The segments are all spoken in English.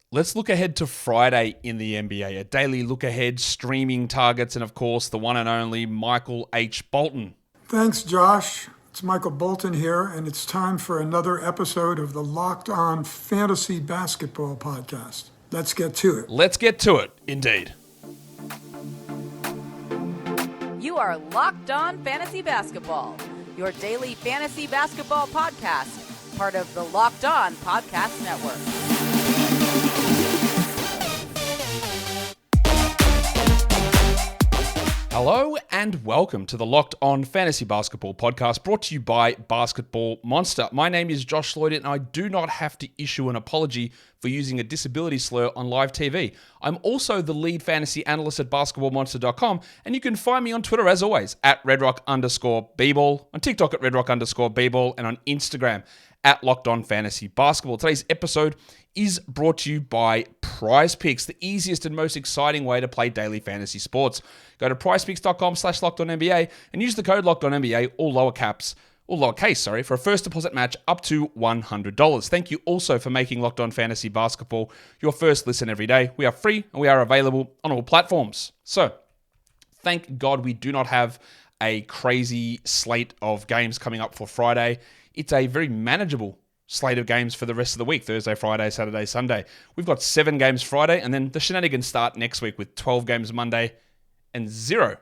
Let's look ahead to Friday in the NBA. A daily look ahead, streaming targets, and of course, the one and only Michael H. Bolton. Thanks, Josh. It's Michael Bolton here, and it's time for another episode of the Locked On Fantasy Basketball Podcast. Let's get to it. Let's get to it, indeed. You are Locked On Fantasy Basketball, your daily fantasy basketball podcast, part of the Locked On Podcast Network. Hello and welcome to the Locked On Fantasy Basketball Podcast, brought to you by Basketball Monster. My name is Josh Lloyd, and I do not have to issue an apology for using a disability slur on live TV. I'm also the lead fantasy analyst at basketballmonster.com, and you can find me on Twitter, as always, at redrock_bball, on TikTok at redrock_bball, and on Instagram at Locked On Fantasy Basketball. Today's episode is brought to you by Prize Picks, the easiest and most exciting way to play daily fantasy sports. Go to prizepicks.com/LockedOnNBA and use the code LockedOnNBA, all lowercase, for a first deposit match up to $100. Thank you also for making Locked On Fantasy Basketball your first listen every day. We are free and we are available on all platforms. So, thank God we do not have a crazy slate of games coming up for Friday. It's a very manageable slate of games for the rest of the week, Thursday, Friday, Saturday, Sunday. We've got 7 games Friday, and then the shenanigans start next week with 12 games Monday and zero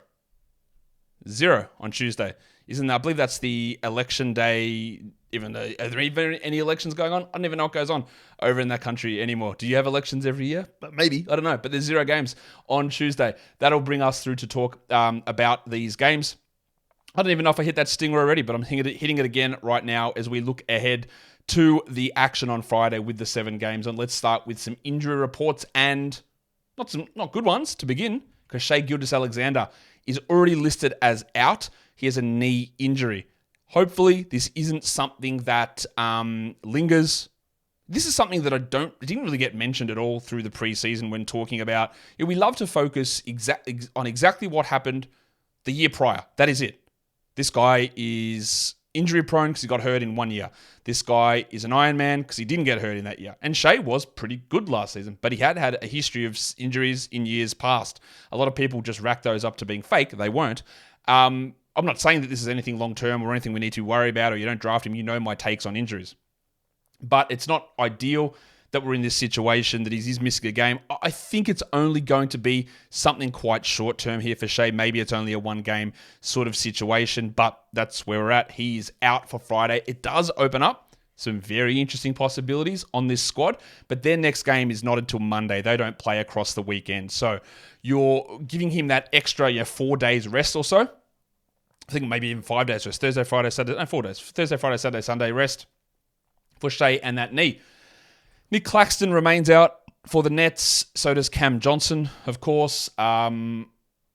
on Tuesday. I believe that's the election day, even though, are there even any elections going on? I don't even know what goes on over in that country anymore. Do you have elections every year? But maybe, I don't know. But there's 0 games on Tuesday. That'll bring us through to talk about these games. I don't even know if I hit that stinger already, but I'm hitting it again right now as we look ahead to the action on Friday with the 7 games. And let's start with some injury reports, and not good ones to begin, because Shai Gilgeous-Alexander is already listed as out. He has a knee injury. Hopefully, this isn't something that lingers. This is something that it didn't really get mentioned at all through the preseason when talking about. We love to focus on exactly what happened the year prior. That is it. This guy is injury prone because he got hurt in 1 year. This guy is an Iron Man because he didn't get hurt in that year. And Shai was pretty good last season, but he had a history of injuries in years past. A lot of people just rack those up to being fake. They weren't. I'm not saying that this is anything long-term or anything we need to worry about, or you don't draft him. You know my takes on injuries. But it's not ideal that we're in this situation, that he's missing a game. I think it's only going to be something quite short-term here for Shai. Maybe it's only a 1-game sort of situation, but that's where we're at. He's out for Friday. It does open up some very interesting possibilities on this squad, but their next game is not until Monday. They don't play across the weekend. So you're giving him that extra 4 days rest or so. I think maybe even 5 days rest. 4 days. Thursday, Friday, Saturday, Sunday rest for Shai and that knee. Nick Claxton remains out for the Nets. So does Cam Johnson, of course.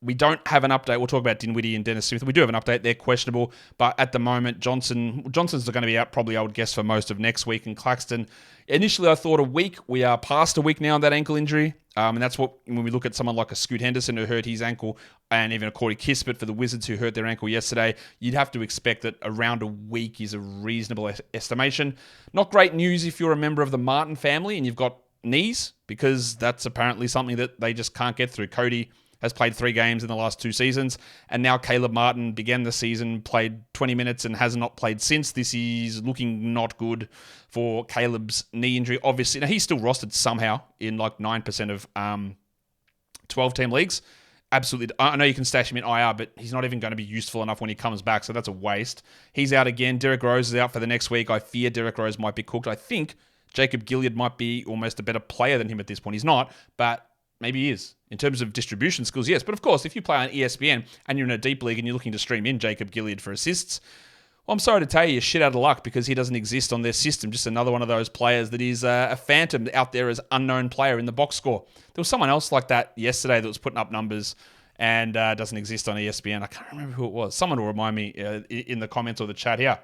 We don't have an update. We'll talk about Dinwiddie and Dennis Smith. We do have an update. They're questionable. But at the moment, Johnson's going to be out probably, I would guess, for most of next week. And Claxton, initially I thought a week. We are past a week now on that ankle injury. And that's what, when we look at someone like a Scoot Henderson who hurt his ankle, and even a Corey Kispert for the Wizards who hurt their ankle yesterday, you'd have to expect that around a week is a reasonable estimation. Not great news if you're a member of the Martin family and you've got knees, because that's apparently something that they just can't get through. Cody has played 3 games in the last 2 seasons, and now Caleb Martin began the season, played 20 minutes and has not played since. This is looking not good for Caleb's knee injury. Obviously, now he's still rostered somehow in like 9% of 12-team leagues. Absolutely. I know you can stash him in IR, but he's not even going to be useful enough when he comes back, so that's a waste. He's out again. Derrick Rose is out for the next week. I fear Derrick Rose might be cooked. I think Jacob Gilead might be almost a better player than him at this point. He's not, but maybe he is. In terms of distribution skills, yes. But of course, if you play on ESPN and you're in a deep league and you're looking to stream in Jacob Gilead for assists, well, I'm sorry to tell you, you're shit out of luck, because he doesn't exist on their system. Just another one of those players that is a phantom out there as unknown player in the box score. There was someone else like that yesterday that was putting up numbers and doesn't exist on ESPN. I can't remember who it was. Someone will remind me in the comments or the chat here.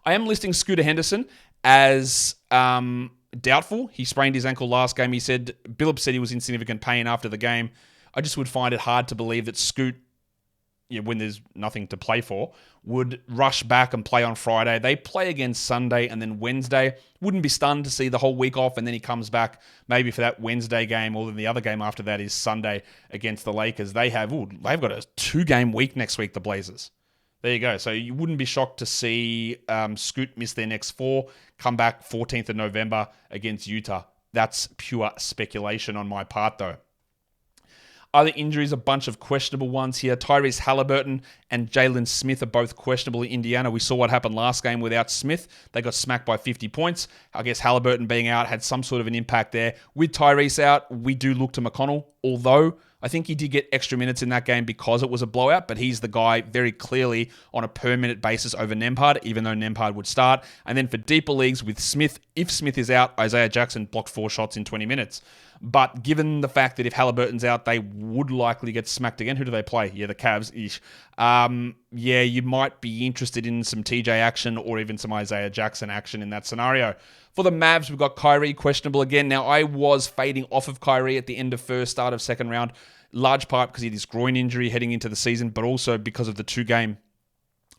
I am listing Scooter Henderson as doubtful. He sprained his ankle last game. Billups said he was in significant pain after the game. I just would find it hard to believe that Scoot when there's nothing to play for, would rush back and play on Friday. They play again Sunday and then Wednesday. Wouldn't be stunned to see the whole week off, and then he comes back maybe for that Wednesday game, or then the other game after that is Sunday against the Lakers. They've got a 2-game week next week, the Blazers. There you go. So you wouldn't be shocked to see Scoot miss their next 4, come back 14th of November against Utah. That's pure speculation on my part, though. Other injuries, a bunch of questionable ones here. Tyrese Halliburton and Jalen Smith are both questionable in Indiana. We saw what happened last game without Smith. They got smacked by 50 points. I guess Halliburton being out had some sort of an impact there. With Tyrese out, we do look to McConnell, although I think he did get extra minutes in that game because it was a blowout, but he's the guy very clearly on a per-minute basis over Nembhard, even though Nembhard would start. And then for deeper leagues with Smith, if Smith is out, Isaiah Jackson blocked 4 shots in 20 minutes. But given the fact that if Halliburton's out, they would likely get smacked again. Who do they play? Yeah, the Cavs-ish. You might be interested in some TJ action or even some Isaiah Jackson action in that scenario. For the Mavs, we've got Kyrie questionable again. Now, I was fading off of Kyrie at the end of first, start of second round, large part because he had his groin injury heading into the season, but also because of the 2-game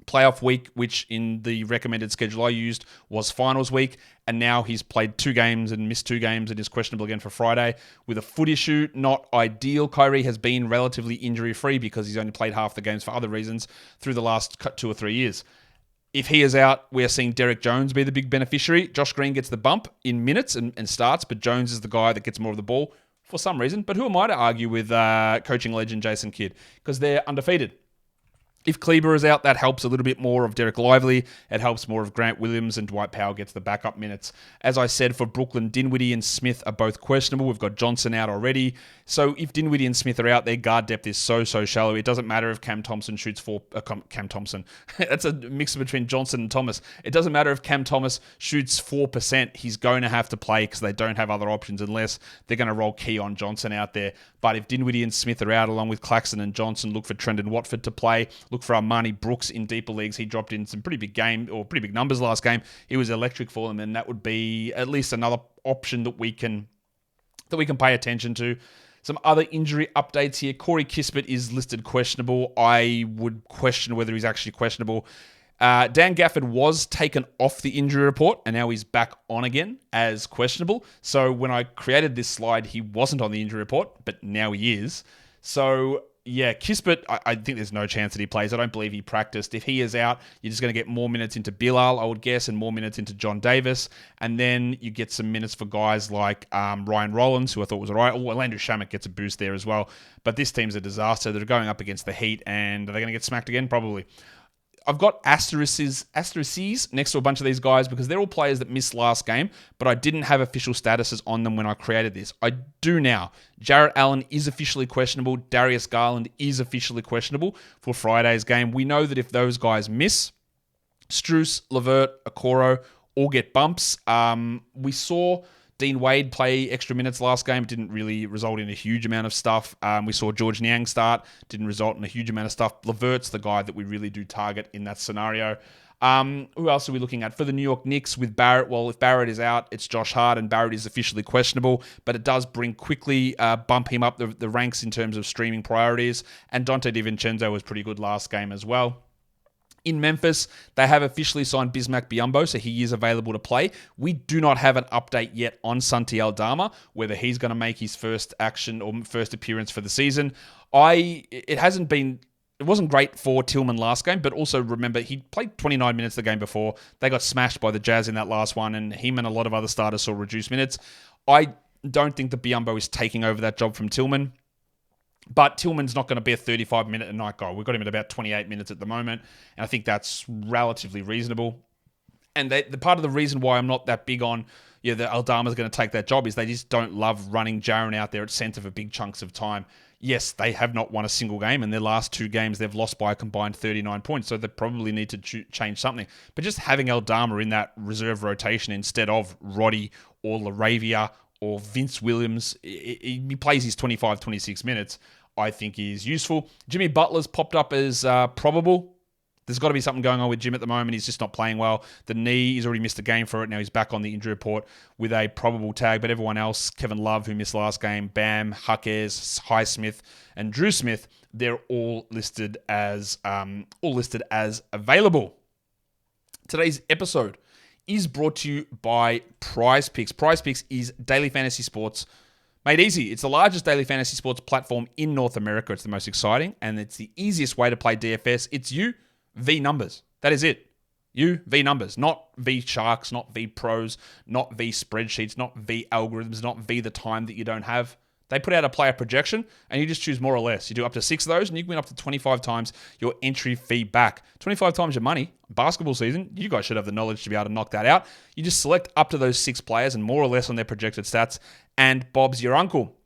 playoff week, which in the recommended schedule I used was finals week, and now he's played 2 games and missed 2 games and is questionable again for Friday with a foot issue. Not ideal. Kyrie has been relatively injury-free because he's only played half the games for other reasons through the last 2 or 3 years. If he is out, we're seeing Derek Jones be the big beneficiary. Josh Green gets the bump in minutes and starts, but Jones is the guy that gets more of the ball for some reason. But who am I to argue with coaching legend Jason Kidd? Because they're undefeated. If Kleber is out, that helps a little bit more of Derek Lively. It helps more of Grant Williams, and Dwight Powell gets the backup minutes. As I said, for Brooklyn, Dinwiddie and Smith are both questionable. We've got Johnson out already. So if Dinwiddie and Smith are out, their guard depth is so shallow. It doesn't matter if Cam Thompson shoots Cam Thompson. That's a mix between Johnson and Thomas. It doesn't matter if Cam Thomas shoots 4%. He's going to have to play because they don't have other options unless they're going to roll Keon Johnson out there. But if Dinwiddie and Smith are out, along with Claxton and Johnson, look for Trendon Watford to play. Look for Armani Brooks in deeper leagues. He dropped in some pretty big numbers last game. He was electric for them, and that would be at least another option that we can pay attention to. Some other injury updates here. Corey Kispert is listed questionable. I would question whether he's actually questionable. Dan Gafford was taken off the injury report, and now he's back on again as questionable. So when I created this slide, he wasn't on the injury report, but now he is. So yeah, Kispert, I think there's no chance that he plays. I don't believe he practiced. If he is out, you're just going to get more minutes into Bilal, I would guess, and more minutes into John Davis. And then you get some minutes for guys like Ryan Rollins, who I thought was all right. Orlando Shamet gets a boost there as well. But this team's a disaster. They're going up against the Heat, and are they going to get smacked again? Probably. I've got asterisks next to a bunch of these guys because they're all players that missed last game, but I didn't have official statuses on them when I created this. I do now. Jarrett Allen is officially questionable. Darius Garland is officially questionable for Friday's game. We know that if those guys miss, Strus, LeVert, Okoro all get bumps. We saw Dean Wade play extra minutes last game. It didn't really result in a huge amount of stuff. We saw George Niang start. Didn't result in a huge amount of stuff. LeVert's the guy that we really do target in that scenario. Who else are we looking at? For the New York Knicks with Barrett, well, if Barrett is out, it's Josh Hart, and Barrett is officially questionable, but it does bump him up the ranks in terms of streaming priorities. And Dante DiVincenzo was pretty good last game as well. In Memphis, they have officially signed Bismack Biyombo, so he is available to play. We do not have an update yet on Santi Aldama, whether he's going to make his first action or first appearance for the season. It wasn't great for Tillman last game, but also remember, he played 29 minutes the game before. They got smashed by the Jazz in that last one, and him and a lot of other starters saw reduced minutes. I don't think that Biyombo is taking over that job from Tillman. But Tillman's not going to be a 35-minute-a-night guy. We've got him at about 28 minutes at the moment, and I think that's relatively reasonable. And the part of the reason why I'm not that big on that Aldama's going to take that job is they just don't love running Jaren out there at center for big chunks of time. Yes, they have not won a single game, and their last 2 games they've lost by a combined 39 points, so they probably need to change something. But just having Aldama in that reserve rotation instead of Roddy or LaRavia or Vince Williams, he plays his 25, 26 minutes, I think is useful. Jimmy Butler's popped up as probable. There's got to be something going on with Jim at the moment. He's just not playing well. The knee, he's already missed a game for it. Now he's back on the injury report with a probable tag. But everyone else, Kevin Love, who missed last game, Bam, Huckers, Highsmith, and Drew Smith, they're all listed as available. Today's episode is brought to you by Prize Picks. Prize Picks is daily fantasy sports made easy. It's the largest daily fantasy sports platform in North America. It's the most exciting, and it's the easiest way to play DFS. It's you v numbers. That is it. You v numbers, not v sharks, not v pros, not v spreadsheets, not v algorithms, not v the time that you don't have. They put out a player projection, and you just choose more or less. You do up to 6 of those, and you can win up to 25 times your entry fee back. 25 times your money. Basketball season, you guys should have the knowledge to be able to knock that out. You just select up to those 6 players and more or less on their projected stats, and Bob's your uncle.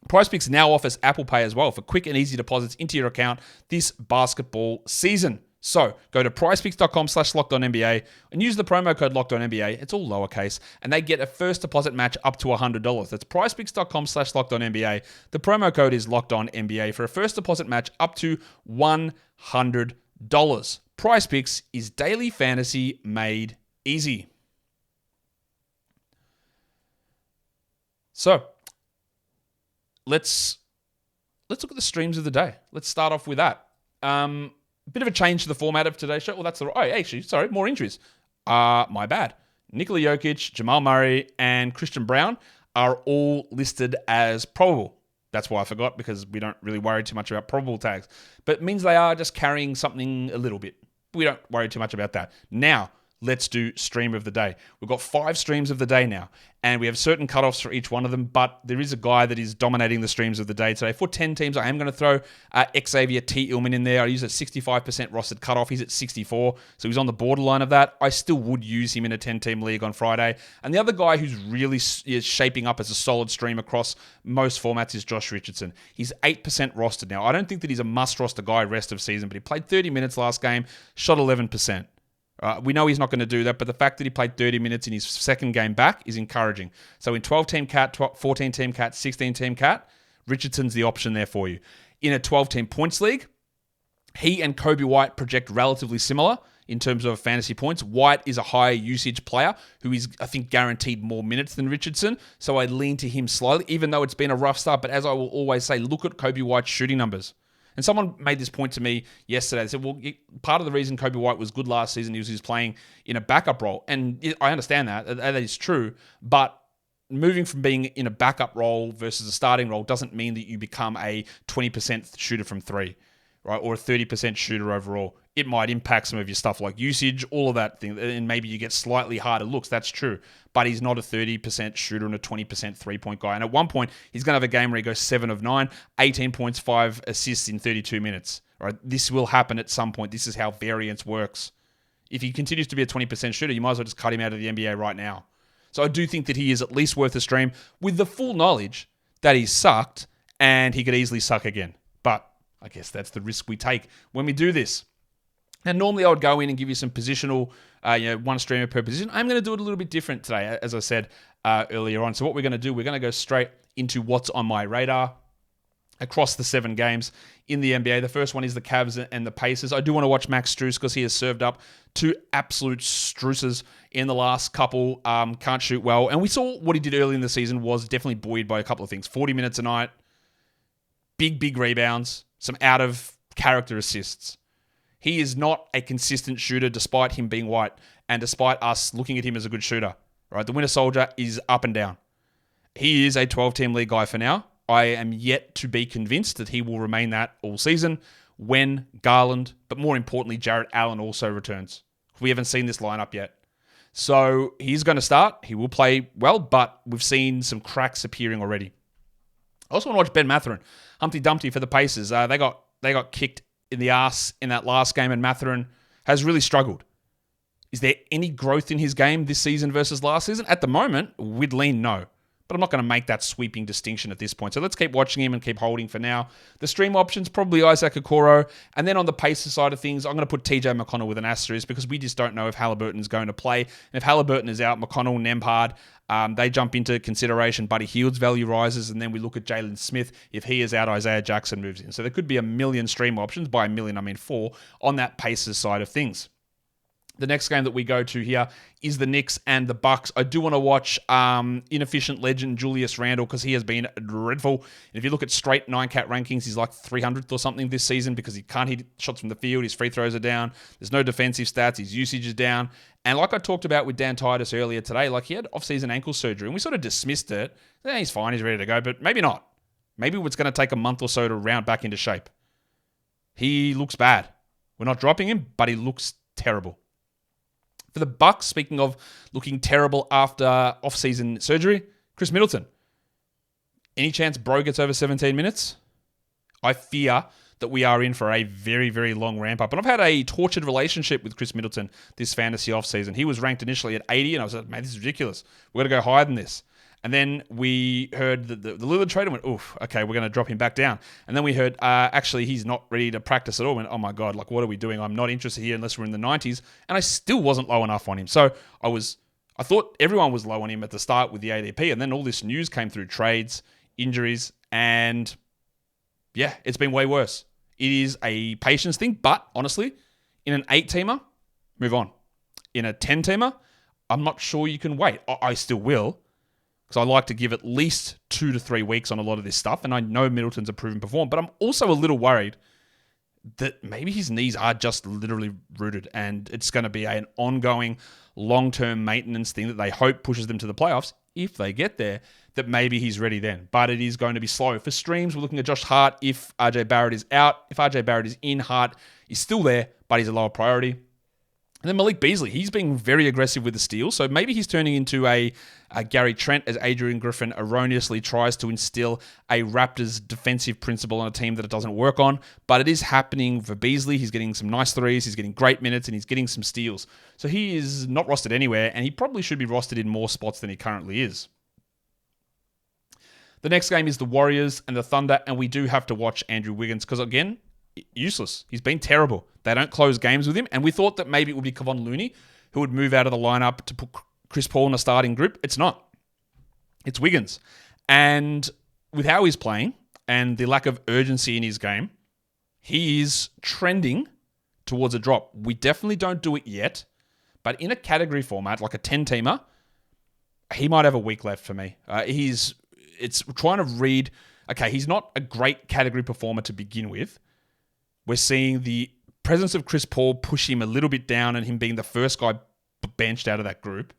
PrizePicks now offers Apple Pay as well for quick and easy deposits into your account this basketball season. So go to prizepicks.com/LockedOnNBA and use the promo code LockedOnNBA. It's all lowercase, and they get a first deposit match up to $100. That's prizepicks.com/LockedOnNBA. The promo code is LockedOnNBA for a first deposit match up to $100. PrizePicks is daily fantasy made easy. So let's look at the streams of the day. Let's start off with that. Bit of a change to the format of today's show. Well, that's more injuries. My bad. Nikola Jokic, Jamal Murray, and Christian Brown are all listed as probable. That's why I forgot, because we don't really worry too much about probable tags. But it means they are just carrying something a little bit. We don't worry too much about that. Now, let's do stream of the day. We've got 5 streams of the day now, and we have certain cutoffs for each one of them, but there is a guy that is dominating the streams of the day today. For 10 teams, I am going to throw Xavier T. Illman in there. I use a 65% rostered cutoff. He's at 64, so he's on the borderline of that. I still would use him in a 10-team league on Friday. And the other guy who's really is shaping up as a solid stream across most formats is Josh Richardson. He's 8% rostered now. I don't think that he's a must-roster guy rest of season, but he played 30 minutes last game, shot 11%. We know he's not going to do that, but the fact that he played 30 minutes in his second game back is encouraging. So in 12-team cat, 14-team cat, 16-team cat, Richardson's the option there for you. In a 12-team points league, he and Kobe White project relatively similar in terms of fantasy points. White is a higher usage player who is, I think, guaranteed more minutes than Richardson, so I lean to him slightly, even though it's been a rough start. But as I will always say, look at Kobe White's shooting numbers. And someone made this point to me yesterday. They said, well, part of the reason Kobe White was good last season is he was playing in a backup role. And I understand that. That is true. But moving from being in a backup role versus a starting role doesn't mean that you become a 20% shooter from 3, right? Or a 30% shooter overall. It might impact some of your stuff like usage, all of that thing. And maybe you get slightly harder looks. That's true. But he's not a 30% shooter and a 20% three-point guy. And at one point, he's going to have a game where he goes 7 of 9, 18 points, 5 assists in 32 minutes. Right? This will happen at some point. This is how variance works. If he continues to be a 20% shooter, you might as well just cut him out of the NBA right now. So I do think that he is at least worth a stream with the full knowledge that he sucked and he could easily suck again. But I guess that's the risk we take when we do this. And normally I would go in and give you some positional, one streamer per position. I'm going to do it a little bit different today, as I said earlier on. So what we're going to do, we're going to go straight into what's on my radar across the 7 games in the NBA. The first one is the Cavs and the Pacers. I do want to watch Max Strus because he has served up 2 absolute Struses in the last couple. Can't shoot well. And we saw what he did early in the season was definitely buoyed by a couple of things. 40 minutes a night, big rebounds, some out-of-character assists. He is not a consistent shooter despite him being white and despite us looking at him as a good shooter. Right? The Winter Soldier is up and down. He is a 12-team league guy for now. I am yet to be convinced that he will remain that all season when Garland, but more importantly, Jarrett Allen also returns. We haven't seen this lineup yet. So he's going to start. He will play well, but we've seen some cracks appearing already. I also want to watch Ben Mathurin. Humpty Dumpty for the Pacers. They got kicked in the ass in that last game, and Mathurin has really struggled. Is there any growth in his game this season versus last season? At the moment, we'd lean no. but I'm not going to make that sweeping distinction at this point. So let's keep watching him and keep holding for now. The stream options, probably Isaac Okoro. And then on the Pacers side of things, I'm going to put TJ McConnell with an asterisk because we just don't know if Halliburton's going to play. And if Halliburton is out, McConnell, Nembhard, they jump into consideration. Buddy Hield's value rises, and then we look at Jalen Smith. If he is out, Isaiah Jackson moves in. So there could be a million stream options. By a million, I mean 4 on that Pacers side of things. The next game that we go to here is the Knicks and the Bucks. I do want to watch inefficient legend Julius Randle because he has been dreadful. And if you look at straight 9-cat rankings, he's like 300th or something this season because he can't hit shots from the field. His free throws are down. There's no defensive stats. His usage is down. And like I talked about with Dan Titus earlier today, like he had off-season ankle surgery and we sort of dismissed it. He's fine. He's ready to go, but maybe not. Maybe it's going to take a month or so to round back into shape. He looks bad. We're not dropping him, but he looks terrible. For the Bucks, speaking of looking terrible after off-season surgery, Chris Middleton. Any chance Bro gets over 17 minutes? I fear that we are in for a very, very long ramp-up. And I've had a tortured relationship with Chris Middleton this fantasy off-season. He was ranked initially at 80, and I was like, man, this is ridiculous. We're going to go higher than this. And then we heard the Lillard trade and went, oof, okay, we're going to drop him back down. And then we heard, actually, he's not ready to practice at all. And oh my God, like, what are we doing? I'm not interested here unless we're in the 90s. And I still wasn't low enough on him. So I thought everyone was low on him at the start with the ADP. And then all this news came through trades, injuries, and yeah, it's been way worse. It is a patience thing. But honestly, in an 8-teamer, move on. In a 10-teamer, I'm not sure you can wait. I still will. Because I like to give at least 2 to 3 weeks on a lot of this stuff. And I know Middleton's a proven performer. But I'm also a little worried that maybe his knees are just literally rooted. And it's going to be an ongoing long-term maintenance thing that they hope pushes them to the playoffs. If they get there, that maybe he's ready then. But it is going to be slow. For streams, we're looking at Josh Hart if RJ Barrett is out. If RJ Barrett is in, Hart is still there, but he's a lower priority. And then Malik Beasley, he's being very aggressive with the steal. So maybe he's turning into a Gary Trent as Adrian Griffin erroneously tries to instill a Raptors defensive principle on a team that it doesn't work on. But it is happening for Beasley. He's getting some nice threes. He's getting great minutes and he's getting some steals. So he is not rostered anywhere and he probably should be rostered in more spots than he currently is. The next game is the Warriors and the Thunder. And we do have to watch Andrew Wiggins because, again, useless. He's been terrible. They don't close games with him. And we thought that maybe it would be Kevon Looney who would move out of the lineup to put Chris Paul in a starting group. It's not. It's Wiggins. And with how he's playing and the lack of urgency in his game, he is trending towards a drop. We definitely don't do it yet. But in a category format, like a 10-teamer, he might have a week left for me. It's trying to read, okay, he's not a great category performer to begin with. We're seeing the presence of Chris Paul push him a little bit down and him being the first guy benched out of that group.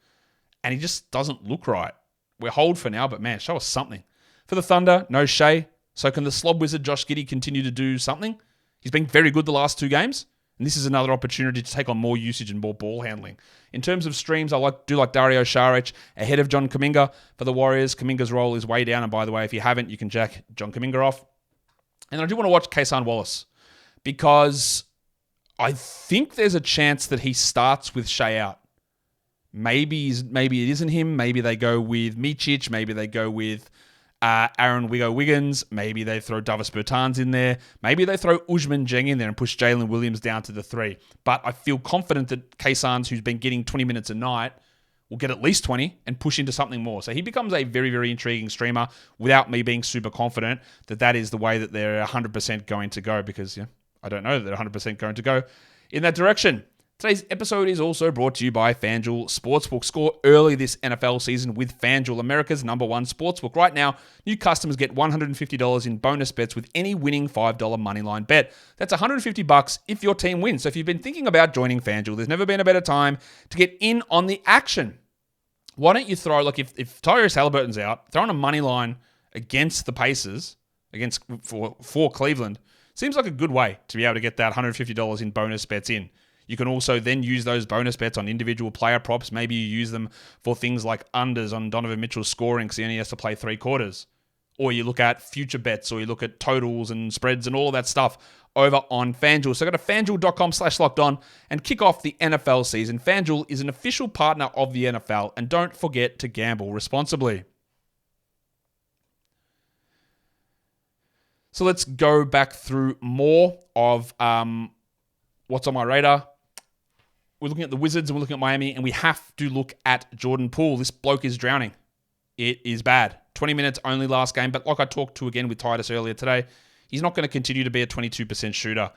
And he just doesn't look right. We're hold for now, but man, show us something. For the Thunder, no Shea. So can the slob wizard Josh Giddey continue to do something? He's been very good the last 2 games. And this is another opportunity to take on more usage and more ball handling. In terms of streams, I do like Dario Saric ahead of John Kuminga for the Warriors. Kuminga's role is way down. And by the way, if you haven't, you can jack John Kuminga off. And I do want to watch Kason Wallace because I think there's a chance that he starts with Shea out. Maybe it isn't him. Maybe they go with Micic. Maybe they go with Aaron Wiggins. Maybe they throw Davis Bertans in there. Maybe they throw Usman Jeng in there and push Jalen Williams down to the 3. But I feel confident that Kayson's, who's been getting 20 minutes a night, will get at least 20 and push into something more. So he becomes a very, very intriguing streamer without me being super confident that that is the way that they're 100% going to go because I don't know that they're 100% going to go in that direction. Today's episode is also brought to you by FanDuel Sportsbook. Score early this NFL season with FanDuel, America's #1 sportsbook. Right now, new customers get $150 in bonus bets with any winning $5 moneyline bet. That's $150 if your team wins. So if you've been thinking about joining FanDuel, there's never been a better time to get in on the action. Why don't you throw, if Tyrese Halliburton's out, throw on a money line against the Pacers, for Cleveland, seems like a good way to be able to get that $150 in bonus bets in. You can also then use those bonus bets on individual player props. Maybe you use them for things like unders on Donovan Mitchell's scoring because he only has to play 3 quarters. Or you look at future bets, or you look at totals and spreads and all of that stuff over on FanDuel. So go to FanDuel.com/lockedon and kick off the NFL season. FanDuel is an official partner of the NFL, and don't forget to gamble responsibly. So let's go back through more of what's on my radar. We're looking at the Wizards and we're looking at Miami, and we have to look at Jordan Poole. This bloke is drowning. It is bad. 20 minutes only last game, but like I talked to again with Titus earlier today, he's not going to continue to be a 22% shooter.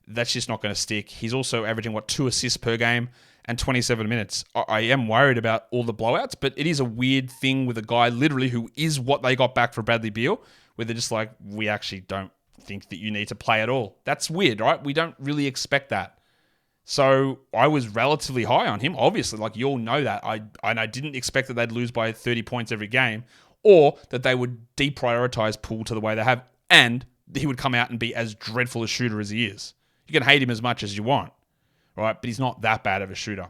That's just not going to stick. He's also averaging, 2 assists per game and 27 minutes. I am worried about all the blowouts, but it is a weird thing with a guy literally who is what they got back for Bradley Beal, where they're just like, we actually don't think that you need to play at all. That's weird, right? We don't really expect that. So I was relatively high on him, obviously. Like, you all know that. I didn't expect that they'd lose by 30 points every game, or that they would deprioritize Poole to the way they have, and he would come out and be as dreadful a shooter as he is. You can hate him as much as you want, right? But he's not that bad of a shooter.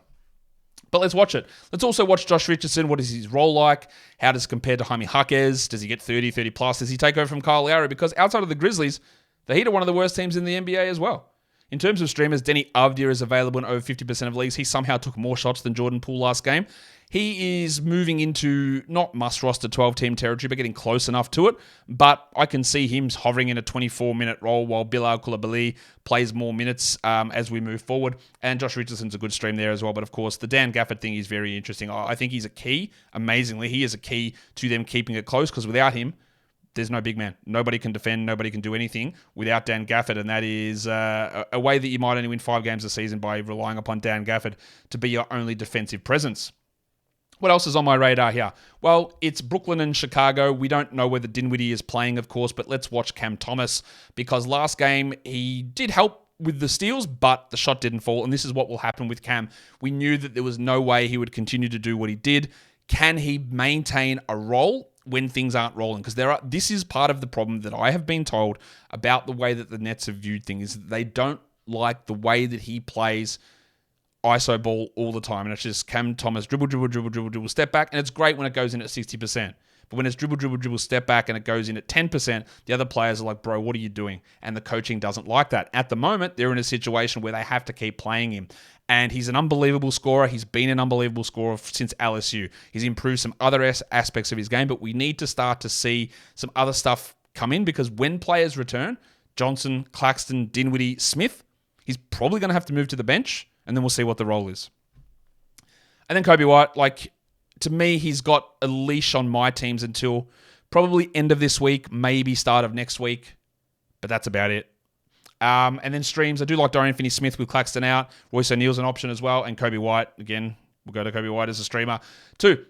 But let's watch it. Let's also watch Josh Richardson. What is his role like? How does it compare to Jaime Jaquez? Does he get 30 plus? Does he take over from Kyle Lowry? Because outside of the Grizzlies, the Heat are one of the worst teams in the NBA as well. In terms of streamers, Denny Avdia is available in over 50% of leagues. He somehow took more shots than Jordan Poole last game. He is moving into not must-roster 12-team territory, but getting close enough to it. But I can see him hovering in a 24-minute role while Bilal Coulibaly plays more minutes as we move forward. And Josh Richardson's a good stream there as well. But of course, the Dan Gafford thing is very interesting. I think he's a key, amazingly. He is a key to them keeping it close, because without him, there's no big man. Nobody can defend. Nobody can do anything without Dan Gafford, and that is a way that you might only win 5 games a season by relying upon Dan Gafford to be your only defensive presence. What else is on my radar here? Well, it's Brooklyn and Chicago. We don't know whether Dinwiddie is playing, of course, but let's watch Cam Thomas, because last game he did help with the steals, but the shot didn't fall, and this is what will happen with Cam. We knew that there was no way he would continue to do what he did. Can he maintain a role when things aren't rolling? Because this is part of the problem that I have been told about the way that the Nets have viewed things, is that they don't like the way that he plays ISO ball all the time. And it's just Cam Thomas, dribble, step back. And it's great when it goes in at 60%. But when it's dribble, step back, and it goes in at 10%, the other players are like, bro, what are you doing? And the coaching doesn't like that. At the moment, they're in a situation where they have to keep playing him. And he's an unbelievable scorer. He's been an unbelievable scorer since LSU. He's improved some other aspects of his game, but we need to start to see some other stuff come in, because when players return, Johnson, Claxton, Dinwiddie, Smith, he's probably going to have to move to the bench, and then we'll see what the role is. And then Kobe White, to me, he's got a leash on my teams until probably end of this week, maybe start of next week, but that's about it. And then streams, I do like Dorian Finney-Smith with Claxton out. Royce O'Neal's an option as well. And Kobe White, again, we'll go to Kobe White as a streamer. 2,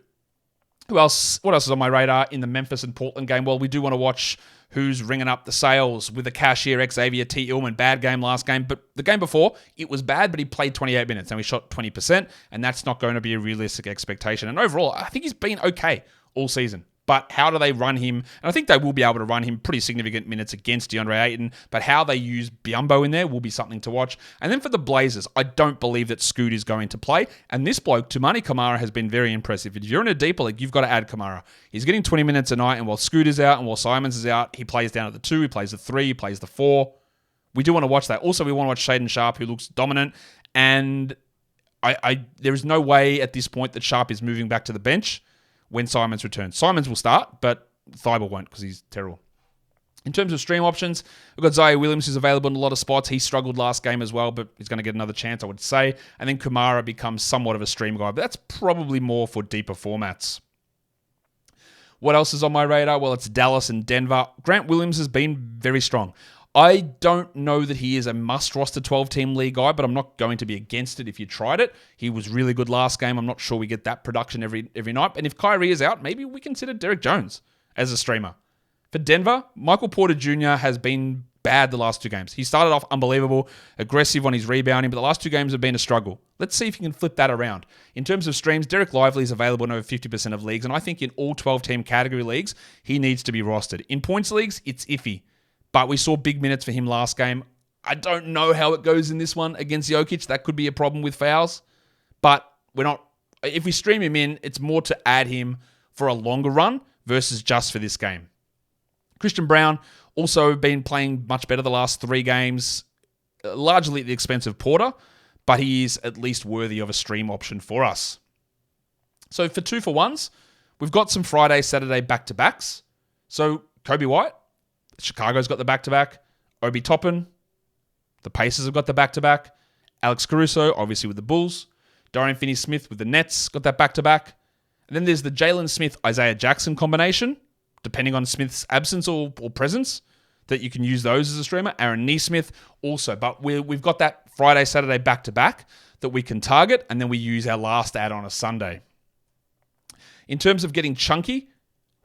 what else is on my radar in the Memphis and Portland game? Well, we do want to watch who's ringing up the sales with the cashier, Xavier T. Illman. Bad game last game, but the game before, it was bad, but he played 28 minutes and we shot 20%, and that's not going to be a realistic expectation. And overall, I think he's been okay all season. But how do they run him? And I think they will be able to run him pretty significant minutes against DeAndre Ayton. But how they use Biyombo in there will be something to watch. And then for the Blazers, I don't believe that Scoot is going to play. And this bloke, Toumani Camara, has been very impressive. If you're in a deeper league, you've got to add Camara. He's getting 20 minutes a night. And while Scoot is out and while Simons is out, he plays down at the 2, he plays the 3, he plays the 4. We do want to watch that. Also, we want to watch Shaedon Sharpe, who looks dominant. And there is no way at this point that Sharpe is moving back to the bench when Simons returns. Simons will start, but Thibault won't, because he's terrible. In terms of stream options, we've got Ziaire Williams, who's available in a lot of spots. He struggled last game as well, but he's going to get another chance, I would say. And then Kumara becomes somewhat of a stream guy, but that's probably more for deeper formats. What else is on my radar? Well, it's Dallas and Denver. Grant Williams has been very strong. I don't know that he is a must-roster 12-team league guy, but I'm not going to be against it if you tried it. He was really good last game. I'm not sure we get that production every night. And if Kyrie is out, maybe we consider Derek Jones as a streamer. For Denver, Michael Porter Jr. has been bad the last 2 games. He started off unbelievable, aggressive on his rebounding, but the last 2 games have been a struggle. Let's see if he can flip that around. In terms of streams, Derek Lively is available in over 50% of leagues, and I think in all 12-team category leagues, he needs to be rostered. In points leagues, it's iffy. But we saw big minutes for him last game. I don't know how it goes in this one against Jokic. That could be a problem with fouls. But we're not. If we stream him in, it's more to add him for a longer run versus just for this game. Christian Brown also been playing much better the last 3 games, largely at the expense of Porter, but he is at least worthy of a stream option for us. So for 2-for-1s, we've got some Friday, Saturday back-to-backs. So Kobe White, Chicago's got the back-to-back. Obi Toppin, the Pacers have got the back-to-back. Alex Caruso, obviously with the Bulls. Dorian Finney-Smith with the Nets, got that back-to-back. And then there's the Jalen Smith-Isaiah Jackson combination, depending on Smith's absence or presence, that you can use those as a streamer. Aaron Nesmith also. But we've got that Friday, Saturday back-to-back that we can target, and then we use our last ad on a Sunday. In terms of getting chunky,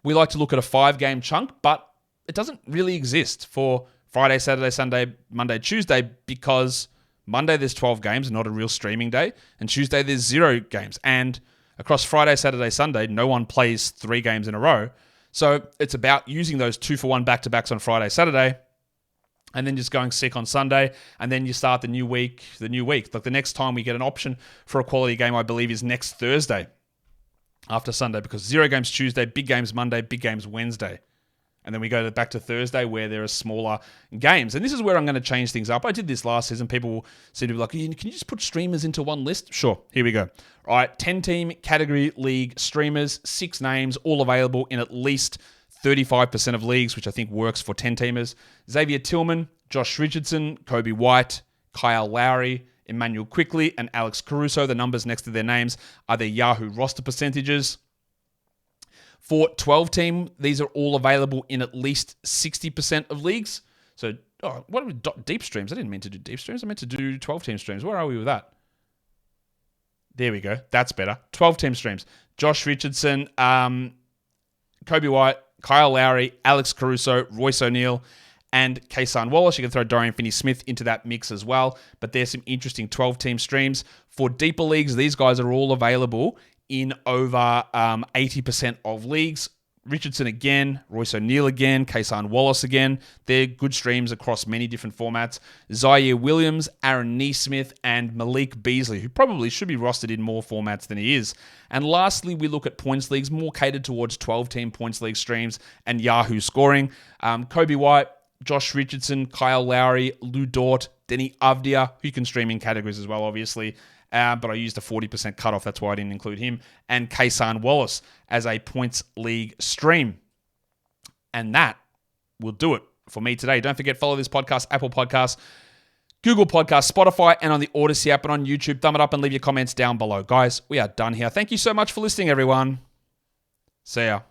we like to look at a 5-game chunk, but it doesn't really exist for Friday, Saturday, Sunday, Monday, Tuesday, because Monday there's 12 games, not a real streaming day, and Tuesday there's 0 games. And across Friday, Saturday, Sunday, no one plays 3 games in a row. So it's about using those 2-for-1 back-to-backs on Friday, Saturday, and then just going sick on Sunday, and then you start the new week. Like the next time we get an option for a quality game, I believe, is next Thursday after Sunday, because 0 games Tuesday, big games Monday, big games Wednesday. And then we go back to Thursday where there are smaller games. And this is where I'm going to change things up. I did this last season. People seem to be like, can you just put streamers into one list? Sure. Here we go. All right. 10-team category league streamers, 6 names, all available in at least 35% of leagues, which I think works for 10-teamers. Xavier Tillman, Josh Richardson, Kobe White, Kyle Lowry, Emmanuel Quickley, and Alex Caruso. The numbers next to their names are their Yahoo roster percentages. For 12-team, these are all available in at least 60% of leagues. So, what are we, deep streams? I didn't mean to do deep streams. I meant to do 12-team streams. Where are we with that? There we go. That's better. 12-team streams. Josh Richardson, Kobe White, Kyle Lowry, Alex Caruso, Royce O'Neal, and Kason Wallace. You can throw Dorian Finney-Smith into that mix as well. But there's some interesting 12-team streams. For deeper leagues, these guys are all available in over 80% of leagues. Richardson again, Royce O'Neal again, Kason Wallace again. They're good streams across many different formats. Zaire Williams, Aaron Nesmith, and Malik Beasley, who probably should be rostered in more formats than he is. And lastly, we look at points leagues, more catered towards 12-team points league streams and Yahoo scoring. Kobe White, Josh Richardson, Kyle Lowry, Lou Dort, Denny Avdia, who you can stream in categories as well, obviously. But I used a 40% cutoff. That's why I didn't include him. And Kason Wallace as a points league stream. And that will do it for me today. Don't forget, follow this podcast, Apple Podcasts, Google Podcasts, Spotify, and on the Odyssey app and on YouTube. Thumb it up and leave your comments down below. Guys, we are done here. Thank you so much for listening, everyone. See ya.